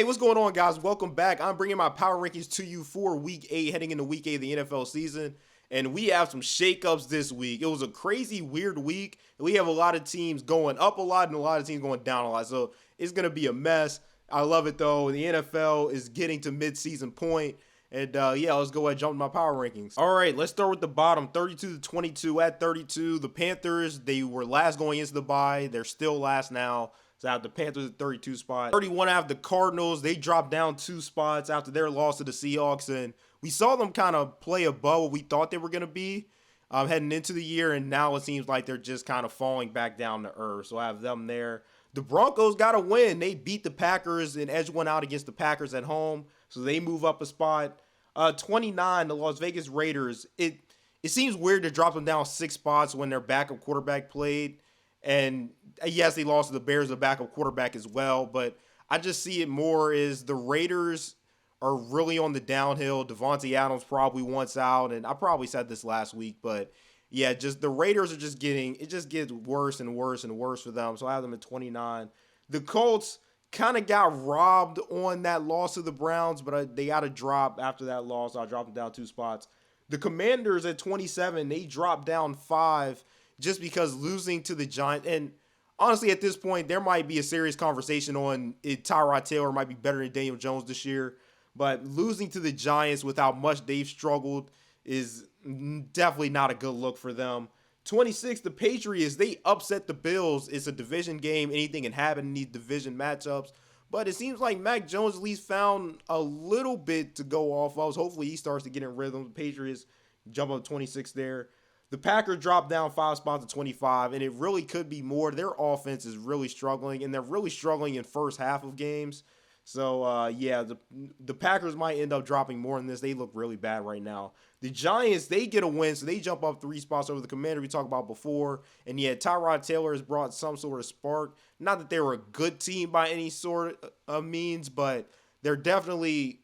Hey, what's going on, guys? Welcome back. I'm bringing my power rankings to you for Week 8, heading into Week 8 of the NFL season. And we have some shakeups this week. It was a crazy, weird week. We have a lot of teams going up a lot and a lot of teams going down a lot. So it's going to be a mess. I love it, though. The NFL is getting to mid-season point. And yeah, let's go ahead and jump to my power rankings. All right, let's start with the bottom, 32-22 at 32. The Panthers, they were last going into the bye. They're still last now. So I have the Panthers at 32 spot. 31, I have the Cardinals. They dropped down 2 spots after their loss to the Seahawks. And we saw them kind of play above what we thought they were going to be heading into the year. And now it seems like they're just kind of falling back down to earth. So I have them there. The Broncos got a win. They beat the Packers and edged one out against the Packers at home. So they move up a spot. 29, the Las Vegas Raiders. It seems weird to drop them down 6 spots when their backup quarterback played. And yes, they lost to the Bears, the backup quarterback as well. But I just see it more as the Raiders are really on the downhill. Devontae Adams probably wants out. And I probably said this last week. But yeah, just the Raiders are just it just gets worse and worse and worse for them. So I have them at 29. The Colts kind of got robbed on that loss to the Browns, but they got a drop after that loss. I dropped them down 2 spots. The Commanders at 27, they dropped down 5 just because losing to the Giants. And honestly, at this point, there might be a serious conversation on it. Tyrod Taylor might be better than Daniel Jones this year. But losing to the Giants with how much they've struggled is definitely not a good look for them. 26, the Patriots, they upset the Bills. It's a division game. Anything can happen in these division matchups. But it seems like Mac Jones at least found a little bit to go off of. Hopefully he starts to get in rhythm. The Patriots jump up 26 there. The Packers dropped down 5 spots to 25, and it really could be more. Their offense is really struggling, and they're really struggling in first half of games. So, yeah, the Packers might end up dropping more than this. They look really bad right now. The Giants, they get a win, so they jump up 3 spots over the Commander we talked about before. And, yeah, Tyrod Taylor has brought some sort of spark. Not that they were a good team by any sort of means, but they're definitely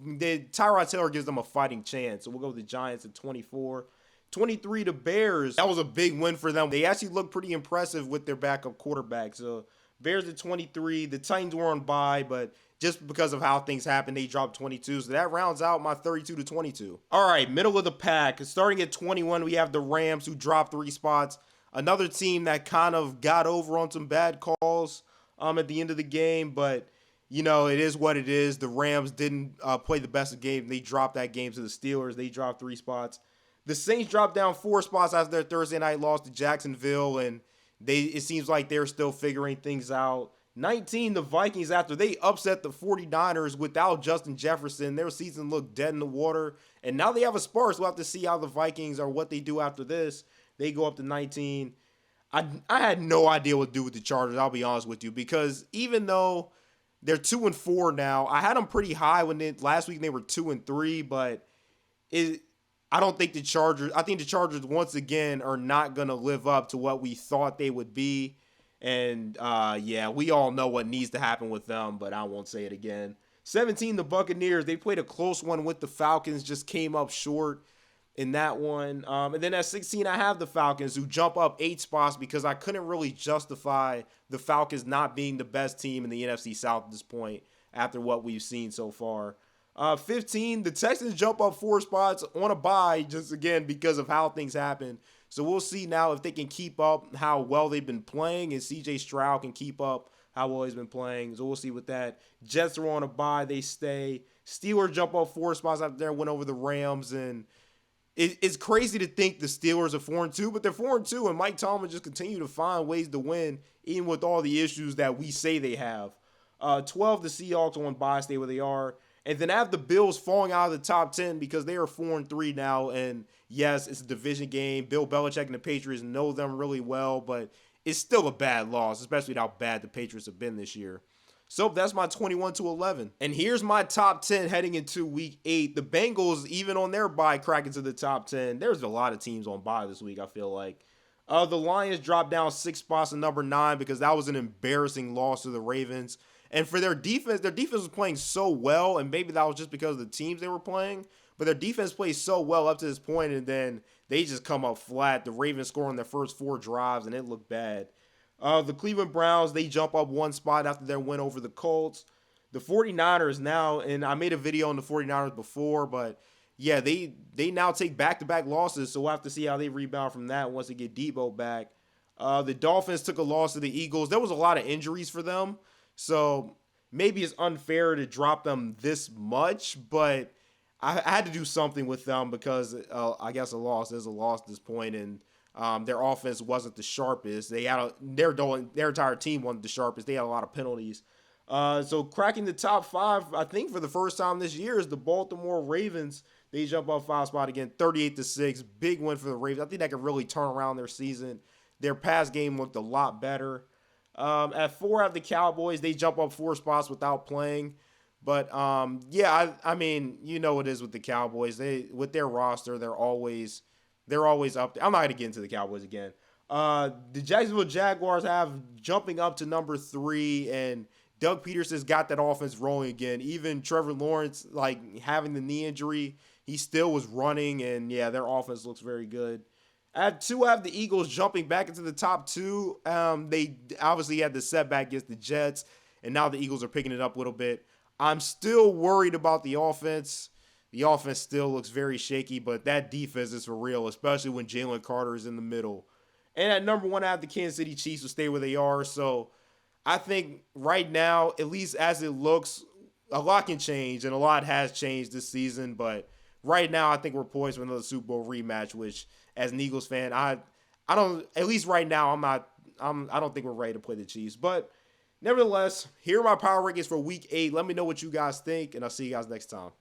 Tyrod Taylor gives them a fighting chance. So we'll go with the Giants at 24. 23, the Bears. That was a big win for them. They actually looked pretty impressive with their backup quarterback. So Bears at 23. The Titans were on bye, but just because of how things happened, they dropped 22. So that rounds out my 32-22. All right, middle of the pack. Starting at 21, we have the Rams, who dropped 3 spots. Another team that kind of got over on some bad calls at the end of the game, but you know, it is what it is. The Rams didn't play the best of the game. They dropped that game to the Steelers. They dropped 3 spots. The Saints dropped down 4 spots after their Thursday night loss to Jacksonville, and it seems like they're still figuring things out. 19, the Vikings, after they upset the 49ers without Justin Jefferson, their season looked dead in the water, and now they have a spark, so we'll have to see how the Vikings or what they do after this. They go up to 19. I had no idea what to do with the Chargers, I'll be honest with you, because even though they're 2-4 now, I had them pretty high last week they were 2-3, but I don't think I think the Chargers once again are not going to live up to what we thought they would be. And yeah, we all know what needs to happen with them, but I won't say it again. 17, the Buccaneers, they played a close one with the Falcons, just came up short in that one. And then at 16, I have the Falcons, who jump up 8 spots because I couldn't really justify the Falcons not being the best team in the NFC South at this point after what we've seen so far. 15, the Texans jump up 4 spots on a bye just again because of how things happen. So we'll see now if they can keep up how well they've been playing and CJ Stroud can keep up how well he's been playing. So we'll see with that. Jets are on a bye. They stay. Steelers jump up 4 spots after their win over the Rams. And it's crazy to think the Steelers are 4-2, but they're 4-2, and Mike Tomlin just continue to find ways to win even with all the issues that we say they have. 12, the Seahawks on bye, stay where they are. And then I have the Bills falling out of the top 10 because they are 4-3 now. And yes, it's a division game. Bill Belichick and the Patriots know them really well, but it's still a bad loss, especially with how bad the Patriots have been this year. So that's my 21-11. And here's my top 10 heading into week 8. The Bengals, even on their bye, crack into the top 10. There's a lot of teams on bye this week, I feel like. The Lions dropped down 6 spots to number 9 because that was an embarrassing loss to the Ravens. And for their defense was playing so well, and maybe that was just because of the teams they were playing, but their defense plays so well up to this point, and then they just come up flat. The Ravens score on their first 4 drives, and it looked bad. The Cleveland Browns, they jump up 1 spot after their win over the Colts. the 49ers now, and I made a video on the 49ers before, but yeah, they now take back-to-back losses, so we'll have to see how they rebound from that once they get Debo back. The Dolphins took a loss to the Eagles. There was a lot of injuries for them, so maybe it's unfair to drop them this much, but I had to do something with them because I guess a loss is a loss at this point, and their offense wasn't the sharpest. Their entire team wasn't the sharpest. They had a lot of penalties. So cracking the top five, I think for the first time this year, is the Baltimore Ravens. They jump up 5 spot again, 38-6. Big win for the Ravens. I think that could really turn around their season. Their pass game looked a lot better. At 4, I have the Cowboys. They jump up 4 spots without playing. But yeah, I mean, you know what it is with the Cowboys. With their roster, they're always up there. I'm not gonna get into the Cowboys again. The Jacksonville Jaguars have jumping up to number 3, and Doug Peterson's got that offense rolling again. Even Trevor Lawrence, like having the knee injury, he still was running, and yeah, their offense looks very good. At 2, I have the Eagles jumping back into the top 2. They obviously had the setback against the Jets, and now the Eagles are picking it up a little bit. I'm still worried about the offense. The offense still looks very shaky, but that defense is for real, especially when Jalen Carter is in the middle. And at number 1, I have the Kansas City Chiefs will stay where they are. So I think right now, at least as it looks, a lot can change, and a lot has changed this season. But right now, I think we're poised for another Super Bowl rematch, which, as an Eagles fan, I don't, at least right now, I don't think we're ready to play the Chiefs. But nevertheless, here are my power rankings for Week 8. Let me know what you guys think, and I'll see you guys next time.